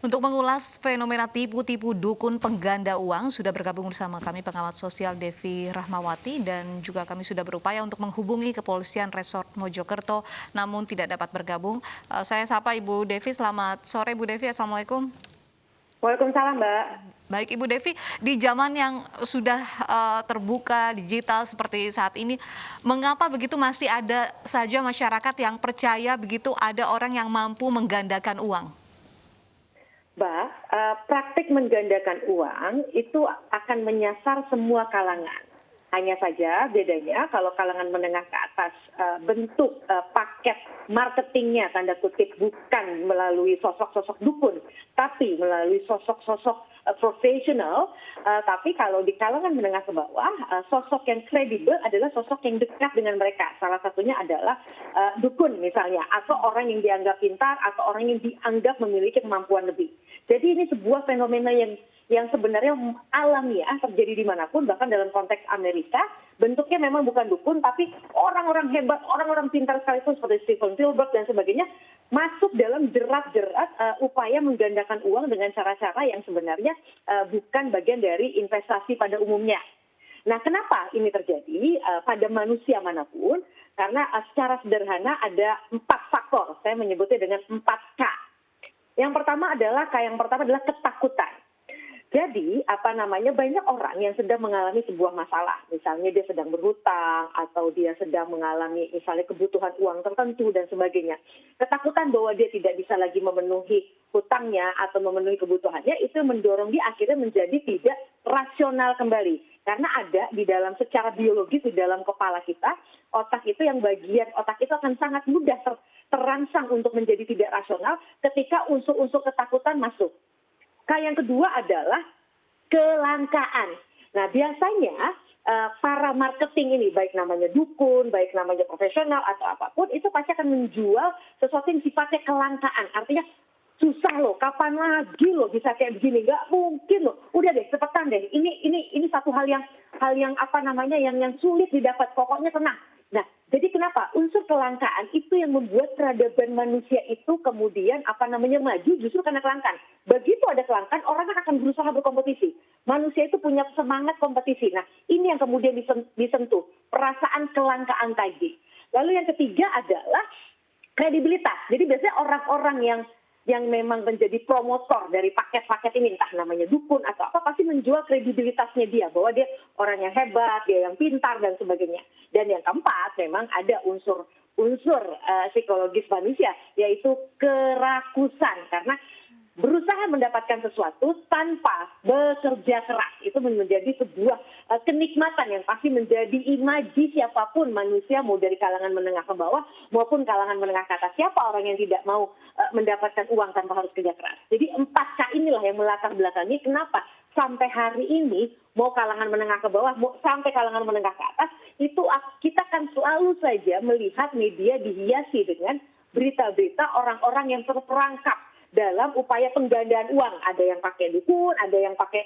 Untuk mengulas fenomena tipu-tipu dukun pengganda uang, sudah bergabung bersama kami pengamat sosial Devi Rahmawati dan juga kami sudah berupaya untuk menghubungi Kepolisian Resort Mojokerto, namun tidak dapat bergabung. Saya sapa Ibu Devi, selamat sore Ibu Devi, Assalamualaikum. Waalaikumsalam, Mbak. Baik Ibu Devi, di zaman yang sudah terbuka digital seperti saat ini, mengapa begitu masih ada saja masyarakat yang percaya begitu ada orang yang mampu menggandakan uang? Mbak, praktik menggandakan uang itu akan menyasar semua kalangan. Hanya saja bedanya kalau kalangan menengah ke atas bentuk paket marketingnya tanda kutip bukan melalui sosok-sosok dukun, tapi melalui sosok-sosok profesional. Tapi kalau di kalangan menengah ke bawah, sosok yang kredibel adalah sosok yang dekat dengan mereka. Salah satunya adalah dukun misalnya, atau orang yang dianggap pintar, atau orang yang dianggap memiliki kemampuan lebih. Jadi ini sebuah fenomena yang sebenarnya alamiah terjadi dimanapun, bahkan dalam konteks Amerika, bentuknya memang bukan dukun, tapi orang-orang hebat, orang-orang pintar sekalipun seperti Steven Spielberg dan sebagainya, masuk dalam jerat-jerat upaya menggandakan uang dengan cara-cara yang sebenarnya bukan bagian dari investasi pada umumnya. Nah, kenapa ini terjadi pada manusia manapun? Karena secara sederhana ada 4 faktor, saya menyebutnya dengan 4K. Yang pertama adalah ketakutan. Jadi, banyak orang yang sedang mengalami sebuah masalah. Misalnya dia sedang berhutang, atau dia sedang mengalami misalnya kebutuhan uang tertentu dan sebagainya. Ketakutan bahwa dia tidak bisa lagi memenuhi hutangnya atau memenuhi kebutuhannya, itu mendorong dia akhirnya menjadi tidak rasional kembali. Karena ada di dalam secara biologis, di dalam kepala kita, otak itu yang bagian otak itu akan sangat mudah terangsang untuk menjadi tidak rasional ketika unsur-unsur ketakutan masuk. Yang kedua adalah kelangkaan. Nah, biasanya para marketing ini, baik namanya dukun, baik namanya profesional atau apapun, itu pasti akan menjual sesuatu yang sifatnya kelangkaan. Artinya susah loh, kapan lagi loh bisa kayak begini? Nggak mungkin loh. Udah deh, cepetan deh. Ini satu hal yang yang sulit didapat. Pokoknya tenang. Nah, jadi kenapa? Unsur kelangkaan itu yang membuat peradaban manusia itu kemudian maju justru karena kelangkaan. Begitu ada kelangkaan, orang akan berusaha berkompetisi. Manusia itu punya semangat kompetisi. Nah, ini yang kemudian disentuh. Perasaan kelangkaan tadi. Lalu yang ketiga adalah kredibilitas. Jadi biasanya orang-orang yang memang menjadi promotor dari paket-paket ini, entah namanya dukun atau apa, pasti menjual kredibilitasnya dia, bahwa dia orang yang hebat, dia yang pintar, dan sebagainya. Dan yang keempat, memang ada unsur psikologis manusia, yaitu kerakusan. Karena berusaha mendapatkan sesuatu tanpa bekerja keras, itu menjadi sebuah kenikmatan yang pasti menjadi imaji siapapun manusia, mau dari kalangan menengah ke bawah maupun kalangan menengah ke atas. Siapa orang yang tidak mau mendapatkan uang tanpa harus kerja keras? Jadi 4K inilah yang melatar belakangi kenapa sampai hari ini, mau kalangan menengah ke bawah, mau sampai kalangan menengah ke atas, itu kita kan selalu saja melihat media dihiasi dengan berita-berita orang-orang yang terperangkap dalam upaya penggandaan uang. Ada yang pakai dukun, ada yang pakai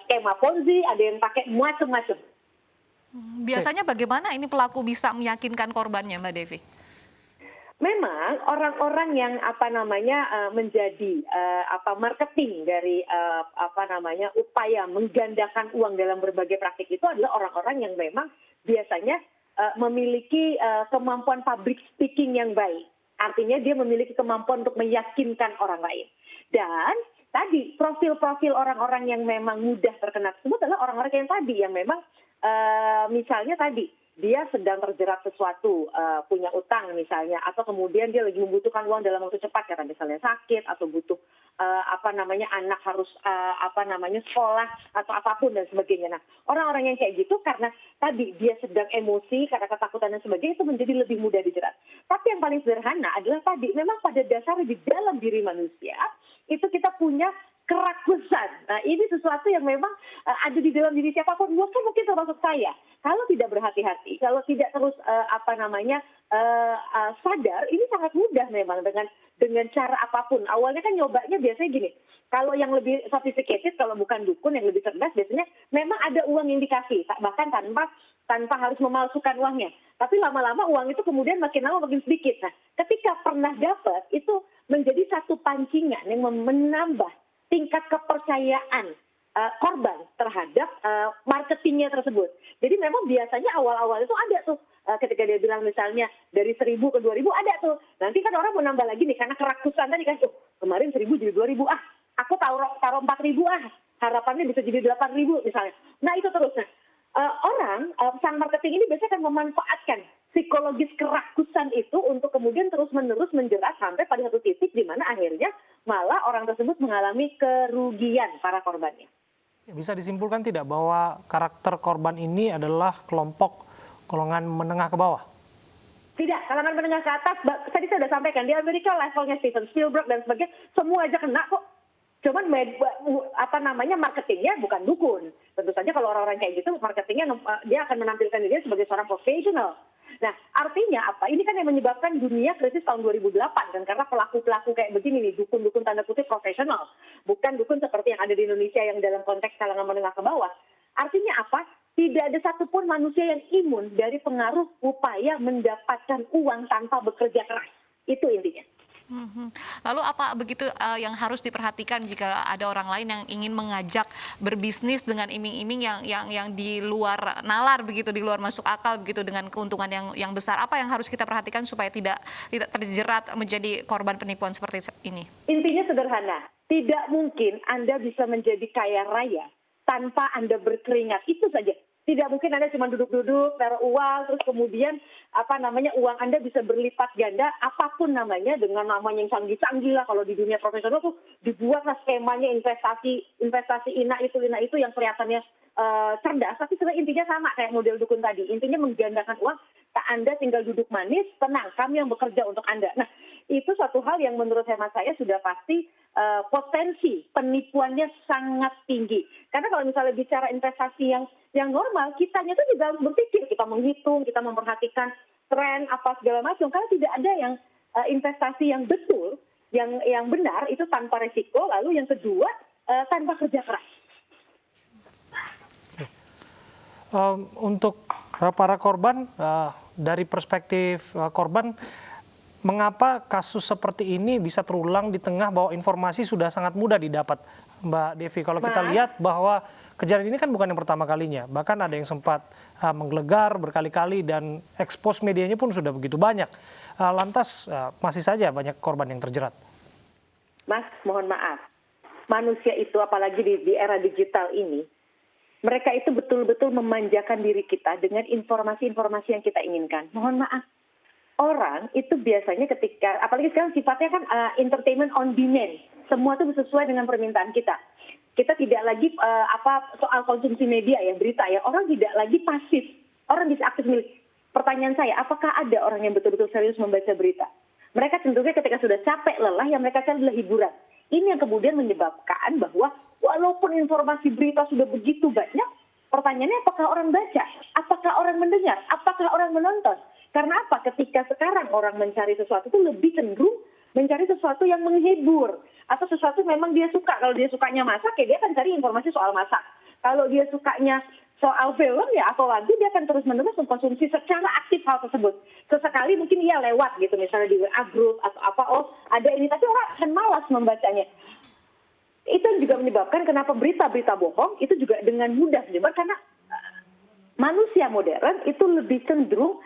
skema Ponzi, ada yang pakai macam-macam. Biasanya bagaimana ini pelaku bisa meyakinkan korbannya, Mbak Devi? Memang orang-orang yang menjadi marketing dari upaya menggandakan uang dalam berbagai praktik itu adalah orang-orang yang memang biasanya memiliki kemampuan public speaking yang baik. Artinya dia memiliki kemampuan untuk meyakinkan orang lain. Dan tadi profil-profil orang-orang yang memang mudah terkena tersebut adalah orang-orang yang tadi, yang memang misalnya tadi dia sedang terjerat sesuatu, punya utang misalnya, atau kemudian dia lagi membutuhkan uang dalam waktu cepat karena misalnya sakit atau butuh anak harus sekolah atau apapun dan sebagainya. Nah, orang-orang yang kayak gitu karena tadi dia sedang emosi karena ketakutan dan sebagainya, itu menjadi lebih mudah dijerat. Tapi yang paling sederhana adalah tadi memang pada dasarnya di dalam diri manusia itu kita punya kerakusan. Nah, ini sesuatu yang memang ada di dalam diri siapapun, bahkan mungkin termasuk saya. Kalau tidak berhati-hati, kalau tidak terus sadar, ini sangat mudah memang dengan cara apapun. Awalnya kan nyobanya biasanya gini. Kalau yang lebih sophisticated, kalau bukan dukun yang lebih cerdas, biasanya memang ada uang yang dikasih, bahkan tanpa harus memalsukan uangnya. Tapi lama-lama uang itu kemudian makin lama makin sedikit. Nah, ketika pernah dapat, itu menjadi satu pancingan yang menambah tingkat kepercayaan korban terhadap marketingnya tersebut. Jadi memang biasanya awal-awal itu ada tuh ketika dia bilang misalnya dari 1.000 ke 2.000 ada tuh. Nanti kan orang mau nambah lagi nih karena kerakusan tadi kan, kemarin 1.000 jadi 2.000, aku taruh 4.000 harapannya bisa jadi 8.000 misalnya. Nah itu terus. Sang marketing ini biasanya akan memanfaatkan psikologis kerakusan itu untuk kemudian terus-menerus menjerat sampai pada satu titik di mana akhirnya malah orang tersebut mengalami kerugian para korbannya. Bisa disimpulkan tidak bahwa karakter korban ini adalah kelompok golongan menengah ke bawah? Tidak, kalangan menengah ke atas, tadi saya sudah sampaikan, di Amerika levelnya Steven Spielberg dan sebagainya, semua aja kena kok. Cuman marketingnya bukan dukun. Tentu saja kalau orang-orang kayak gitu, marketingnya dia akan menampilkan dirinya sebagai seorang profesional. Nah, artinya apa? Ini kan yang menyebabkan dunia krisis tahun 2008 kan, karena pelaku-pelaku kayak begini nih, dukun-dukun tanda kutip profesional, bukan dukun seperti yang ada di Indonesia yang dalam konteks kalangan menengah ke bawah. Artinya apa? Tidak ada satupun manusia yang imun dari pengaruh upaya mendapatkan uang tanpa bekerja keras. Itu intinya. Lalu apa begitu yang harus diperhatikan jika ada orang lain yang ingin mengajak berbisnis dengan iming-iming yang di luar nalar begitu, di luar masuk akal begitu dengan keuntungan yang besar? Apa yang harus kita perhatikan supaya tidak terjerat menjadi korban penipuan seperti ini? Intinya sederhana, tidak mungkin Anda bisa menjadi kaya raya tanpa Anda berkeringat, itu saja. Tidak mungkin Anda cuma duduk-duduk, taruh uang, terus kemudian uang Anda bisa berlipat ganda, apapun namanya, dengan namanya yang canggih-canggih lah. Kalau di dunia profesional tuh dibuatlah skemanya investasi ina itu yang kelihatannya cerdas, tapi sebenarnya intinya sama kayak model dukun tadi. Intinya menggandakan uang, Anda tinggal duduk manis, tenang, kami yang bekerja untuk Anda. Nah, itu suatu hal yang menurut hemat saya sudah pasti potensi penipuannya sangat tinggi. Karena kalau misalnya bicara investasi yang normal, kitanya tuh juga harus berpikir, kita menghitung, kita memperhatikan tren apa segala macam. Karena tidak ada yang investasi yang betul, yang benar itu tanpa resiko. Lalu yang kedua tanpa kerja keras. Untuk para korban, dari perspektif korban, mengapa kasus seperti ini bisa terulang di tengah bahwa informasi sudah sangat mudah didapat, Mbak Devi? Kalau kita lihat bahwa kejadian ini kan bukan yang pertama kalinya, bahkan ada yang sempat menggelegar berkali-kali dan ekspos medianya pun sudah begitu banyak. Lantas masih saja banyak korban yang terjerat. Mas, mohon maaf, manusia itu apalagi di era digital ini, mereka itu betul-betul memanjakan diri kita dengan informasi-informasi yang kita inginkan. Mohon maaf. Orang itu biasanya ketika, apalagi sekarang sifatnya kan entertainment on demand, semua itu sesuai dengan permintaan kita. Kita tidak lagi soal konsumsi media ya, berita ya, orang tidak lagi pasif, orang bisa aktif milih. Pertanyaan saya, apakah ada orang yang betul-betul serius membaca berita? Mereka cenderungnya ketika sudah capek, lelah, yang mereka cari adalah hiburan. Ini yang kemudian menyebabkan bahwa walaupun informasi berita sudah begitu banyak, pertanyaannya apakah orang baca? Apakah orang mendengar? Apakah orang menonton? Karena apa? Ketika sekarang orang mencari sesuatu itu lebih cenderung mencari sesuatu yang menghibur. Atau sesuatu memang dia suka. Kalau dia sukanya masak, ya dia akan cari informasi soal masak. Kalau dia sukanya soal film ya atau lagu, dia akan terus-menerus mengkonsumsi secara aktif hal tersebut. Sesekali mungkin ia lewat gitu, misalnya di WA group atau apa, ada ini. Tapi orang akan malas membacanya. Itu juga menyebabkan kenapa berita-berita bohong itu juga dengan mudah menyebar. Karena manusia modern itu lebih cenderung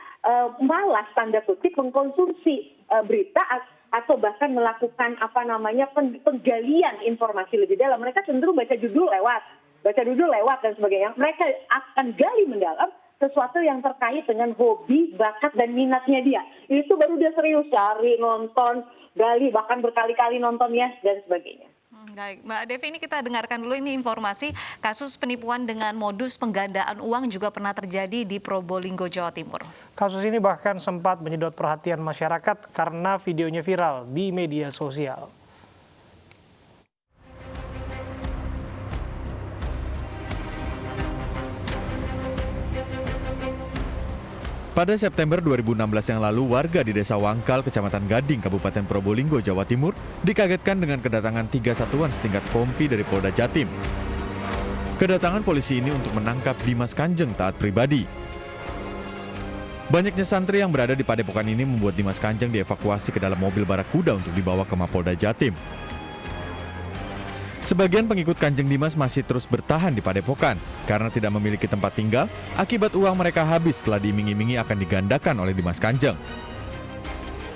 malas tanda kutip mengkonsumsi berita atau bahkan melakukan penggalian informasi lebih dalam. Mereka cenderung baca judul lewat dan sebagainya. Mereka akan gali mendalam sesuatu yang terkait dengan hobi, bakat dan minatnya dia. Itu baru dia serius cari, nonton, gali, bahkan berkali-kali nontonnya dan sebagainya. Baik, Mbak Devi, ini kita dengarkan dulu ini informasi kasus penipuan dengan modus penggandaan uang juga pernah terjadi di Probolinggo, Jawa Timur. Kasus ini bahkan sempat menyedot perhatian masyarakat karena videonya viral di media sosial. Pada September 2016 yang lalu, warga di Desa Wangkal, Kecamatan Gading, Kabupaten Probolinggo, Jawa Timur, dikagetkan dengan kedatangan 3 satuan setingkat Kompi dari Polda Jatim. Kedatangan polisi ini untuk menangkap Dimas Kanjeng taat pribadi. Banyaknya santri yang berada di padepokan ini membuat Dimas Kanjeng dievakuasi ke dalam mobil barakuda untuk dibawa ke Mapolda Jatim. Sebagian pengikut Kanjeng Dimas masih terus bertahan di Padepokan karena tidak memiliki tempat tinggal akibat uang mereka habis setelah diiming-imingi akan digandakan oleh Dimas Kanjeng.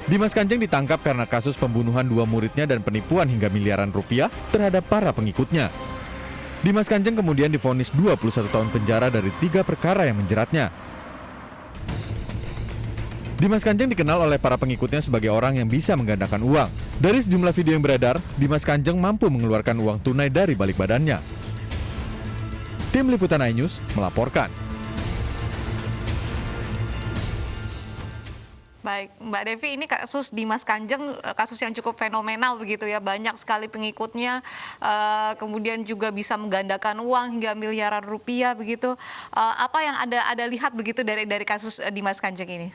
Dimas Kanjeng ditangkap karena kasus pembunuhan 2 muridnya dan penipuan hingga miliaran rupiah terhadap para pengikutnya. Dimas Kanjeng kemudian divonis 21 tahun penjara dari 3 perkara yang menjeratnya. Dimas Kanjeng dikenal oleh para pengikutnya sebagai orang yang bisa menggandakan uang. Dari sejumlah video yang beredar, Dimas Kanjeng mampu mengeluarkan uang tunai dari balik badannya. Tim Liputan iNews melaporkan. Baik, Mbak Devi, ini kasus Dimas Kanjeng kasus yang cukup fenomenal begitu ya, banyak sekali pengikutnya, kemudian juga bisa menggandakan uang hingga miliaran rupiah begitu. Apa yang ada lihat begitu dari kasus Dimas Kanjeng ini?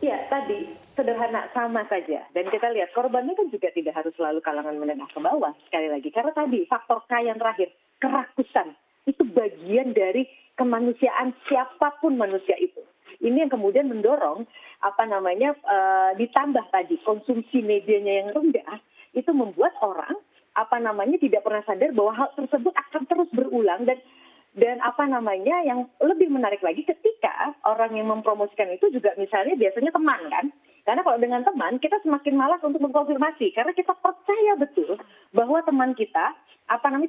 Ya, tadi sederhana sama saja. Dan kita lihat korbannya kan juga tidak harus selalu kalangan menengah ke bawah. Sekali lagi, karena tadi faktor K yang terakhir, kerakusan. Itu bagian dari kemanusiaan siapapun manusia itu. Ini yang kemudian mendorong ditambah tadi konsumsi medianya yang rendah, itu membuat orang tidak pernah sadar bahwa hal tersebut akan terus berulang. Dan yang lebih menarik lagi ketika orang yang mempromosikan itu juga misalnya biasanya teman kan. Karena kalau dengan teman kita semakin malas untuk mengkonfirmasi karena kita percaya betul bahwa teman kita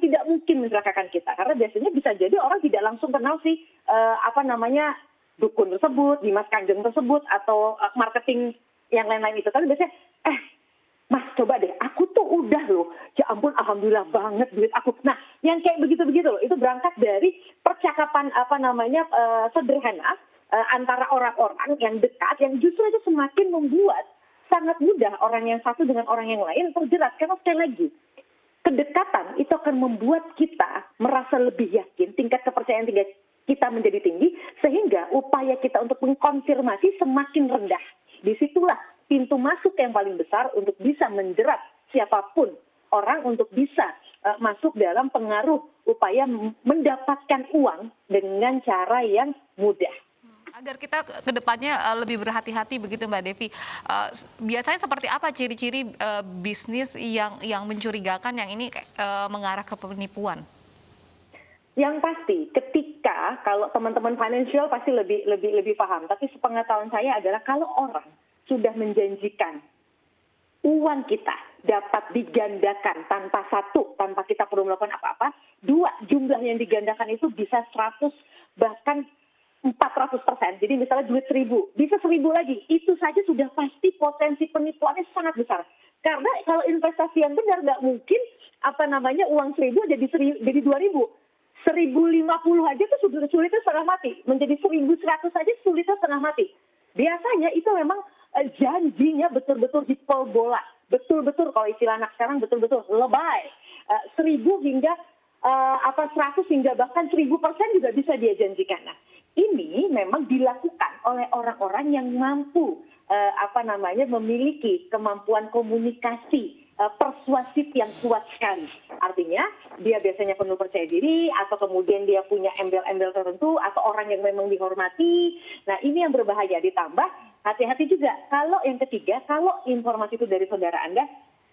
tidak mungkin mencelakakan kita. Karena biasanya bisa jadi orang tidak langsung kenal si dukun tersebut, Dimas Kanjeng tersebut, atau marketing yang lain-lain itu. Tapi biasanya, Mas coba deh, aku tuh udah loh, ya ampun alhamdulillah banget duit aku. Nah, yang kayak begitu-begitu loh, itu berangkat dari percakapan sederhana antara orang-orang yang dekat, yang justru itu semakin membuat sangat mudah orang yang satu dengan orang yang lain terjerat. Karena sekali lagi, kedekatan itu akan membuat kita merasa lebih yakin, tingkat kepercayaan kita menjadi tinggi, sehingga upaya kita untuk mengkonfirmasi semakin rendah. Disitulah pintu masuk yang paling besar untuk bisa menjerat siapapun orang untuk bisa masuk dalam pengaruh upaya mendapatkan uang dengan cara yang mudah. Agar kita ke depannya lebih berhati-hati begitu Mbak Devi. Biasanya seperti apa ciri-ciri bisnis yang mencurigakan yang ini mengarah ke penipuan? Yang pasti, ketika kalau teman-teman financial pasti lebih paham. Tapi sepengetahuan saya adalah kalau orang sudah menjanjikan uang kita dapat digandakan tanpa kita perlu melakukan apa-apa. 2, jumlah yang digandakan itu bisa 100 bahkan 400%. Jadi misalnya duit 1.000, bisa 1.000 lagi. Itu saja sudah pasti potensi penipuannya sangat besar. Karena kalau investasi yang benar nggak mungkin uang 1.000 jadi 2.000. 1.050 aja tuh sulitnya setengah mati. Menjadi 1.100 aja sulitnya setengah mati. Biasanya itu memang janjinya betul-betul hipol bola. Betul-betul kalau istilah anak sekarang betul-betul lebay. 1.000 hingga 100 hingga bahkan 1.000% juga bisa dia janjikan. Nah, ini memang dilakukan oleh orang-orang yang mampu memiliki kemampuan komunikasi persuasif yang kuat sekali. Artinya dia biasanya penuh percaya diri atau kemudian dia punya embel-embel tertentu atau orang yang memang dihormati. Nah, ini yang berbahaya. Ditambah hati-hati juga kalau yang ketiga, kalau informasi itu dari saudara Anda,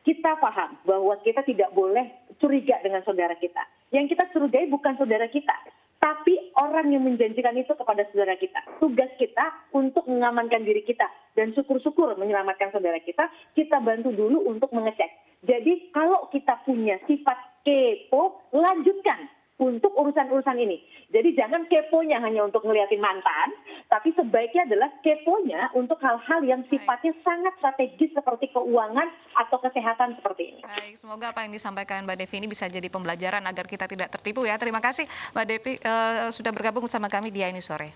kita paham bahwa kita tidak boleh curiga dengan saudara kita. Yang kita curigai bukan saudara kita, tapi orang yang menjanjikan itu kepada saudara kita. Tugas kita untuk mengamankan diri kita. Dan syukur-syukur menyelamatkan saudara kita bantu dulu untuk mengecek. Jadi kalau kita punya sifat kepo, lanjutkan untuk urusan-urusan ini. Jadi jangan keponya hanya untuk ngeliatin mantan, tapi sebaiknya adalah keponya untuk hal-hal yang sifatnya sangat strategis seperti keuangan atau kesehatan seperti ini. Baik, semoga apa yang disampaikan Mbak Devi ini bisa jadi pembelajaran agar kita tidak tertipu ya. Terima kasih Mbak Devi sudah bergabung bersama kami di iNews Sore.